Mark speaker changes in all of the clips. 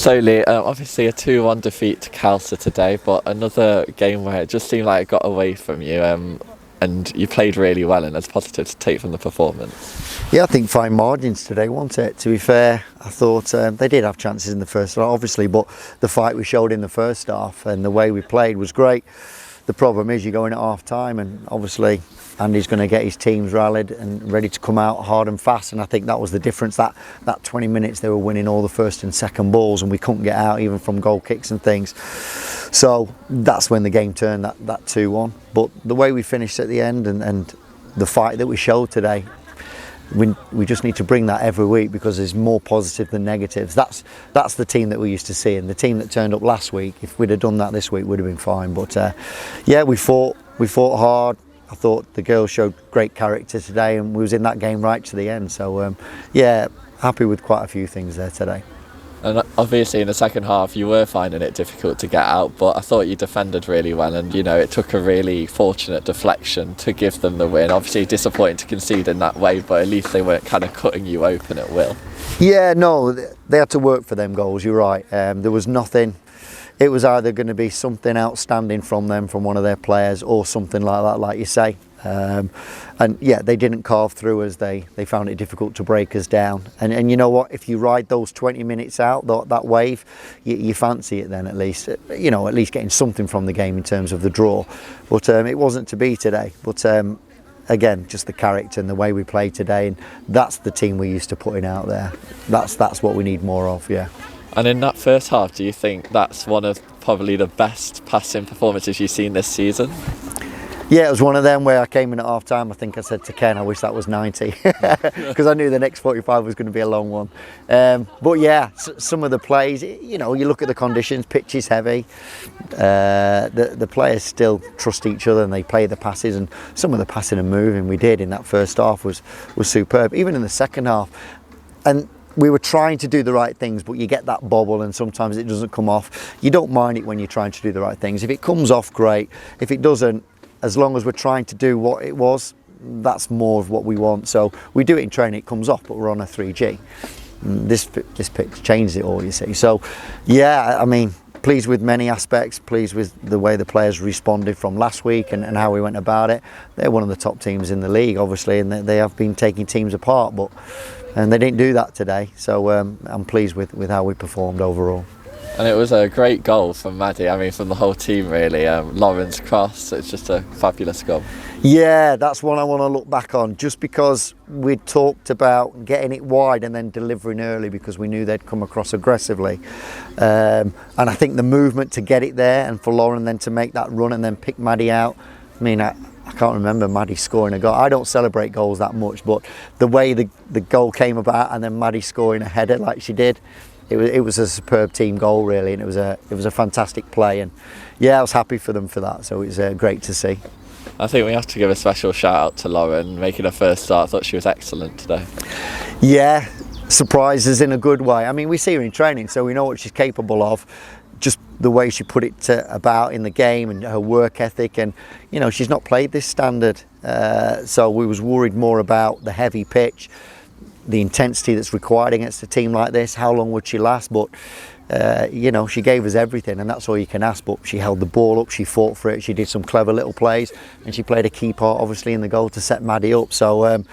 Speaker 1: So Lee, obviously a 2-1 defeat to Khalsa today, but another game where it just seemed like it got away from you, and you played really well, and there's positive to take from the performance.
Speaker 2: Yeah, I think fine margins today, wasn't it? To be fair, I thought they did have chances in the first half, obviously, but the fight we showed in the first half and the way we played was great. The problem is you go in at half time, and obviously Andy's going to get his teams rallied and ready to come out hard and fast, and I think that was the difference. That 20 minutes they were winning all the first and second balls, and we couldn't get out even from goal kicks and things. So that's when the game turned, that 2-1. But the way we finished at the end and the fight that we showed today, we just need to bring that every week, because there's more positive than negatives. That's the team that we used to see, and the team that turned up last week, if we'd have done that this week, would have been fine. But yeah, we fought hard. I thought the girls showed great character today, and we was in that game right to the end. So yeah, happy with quite a few things there today.
Speaker 1: And obviously in the second half you were finding it difficult to get out, but I thought you defended really well, and it took a really fortunate deflection to give them the win. Obviously disappointing to concede in that way, but at least they weren't kind of cutting you open at will. Yeah,
Speaker 2: no, they had to work for them goals, you're right. There was nothing. It was either going to be something outstanding from them, from one of their players, or something like that, like you say. And yeah, they didn't carve through us. They found it difficult to break us down. And you know what? If you ride those 20 minutes out, that wave, you fancy it then at least. At least getting something from the game in terms of the draw. But it wasn't to be today. But again, just the character and the way we played today, and that's the team we're used to putting out there. That's what we need more of, yeah.
Speaker 1: And in that first half, do you think that's one of probably the best passing performances you've seen this season?
Speaker 2: Yeah, it was one of them where I came in at half time. I think I said to Ken, I wish that was 90, because I knew the next 45 was going to be a long one. But yeah, some of the plays, you look at the conditions, pitch is heavy. The players still trust each other, and they play the passes, and some of the passing and moving we did in that first half was superb, even in the second half. And we were trying to do the right things, but you get that bobble and sometimes it doesn't come off. You don't mind it when you're trying to do the right things. If it comes off, great. If it doesn't, as long as we're trying to do what it was, that's more of what we want. So we do it in training, it comes off, but we're on a 3G. This pitch changes it all, you see. So yeah, I mean, pleased with many aspects, pleased with the way the players responded from last week and how we went about it. They're one of the top teams in the league, obviously, and they have been taking teams apart, and they didn't do that today. So I'm pleased with how we performed overall.
Speaker 1: And it was a great goal from Maddie, from the whole team really. Lauren's cross, it's just a fabulous goal.
Speaker 2: Yeah, that's one I want to look back on, just because we talked about getting it wide and then delivering early, because we knew they'd come across aggressively. And I think the movement to get it there, and for Lauren then to make that run and then pick Maddie out. I can't remember Maddie scoring a goal. I don't celebrate goals that much, but the way the goal came about, and then Maddie scoring a header like she did, it was a superb team goal really, and it was a fantastic play, and yeah, I was happy for them for that. So it was great to see.
Speaker 1: I think we have to give a special shout out to Lauren making her first start. I thought she was excellent today.
Speaker 2: Yeah, surprises in a good way. We see her in training, so we know what she's capable of. Just the way she put it about in the game, and her work ethic, and she's not played this standard, so we was worried more about the heavy pitch, the intensity that's required against a team like this. How long would she last? But she gave us everything, and that's all you can ask. But she held the ball up, she fought for it, she did some clever little plays, and she played a key part obviously in the goal to set Maddie up. So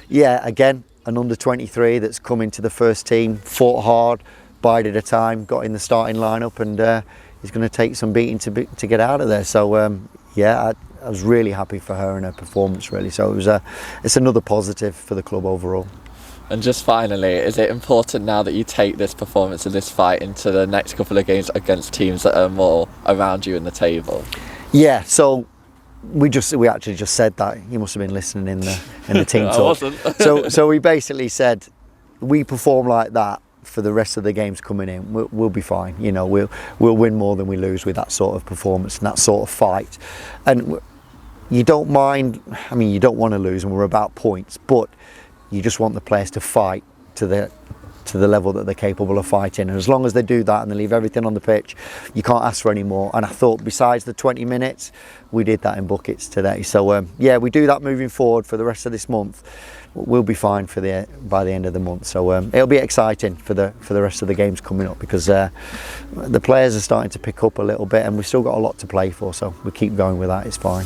Speaker 2: yeah, again, an under 23 that's come into the first team, fought hard, bided a time, got in the starting lineup, and is going to take some beating to get out of there. So yeah, I was really happy for her and her performance really. So it's another positive for the club overall.
Speaker 1: And just finally, is it important now that you take this performance and this fight into the next couple of games against teams that are more around you in the table? Yeah,
Speaker 2: so we actually just said that. You must have been listening in the team talk.
Speaker 1: I wasn't.
Speaker 2: so we basically said, we perform like that for the rest of the games coming in, we'll be fine. We'll win more than we lose with that sort of performance and that sort of fight. And you don't mind. You don't want to lose, and we're about points, but you just want the players to fight to to the level that they're capable of fighting. And as long as they do that and they leave everything on the pitch, you can't ask for any more. And I thought besides the 20 minutes, we did that in buckets today. So yeah, we do that moving forward for the rest of this month. We'll be fine by the end of the month. So it'll be exciting for the rest of the games coming up, because the players are starting to pick up a little bit, and we've still got a lot to play for. So we keep going with that. It's fine.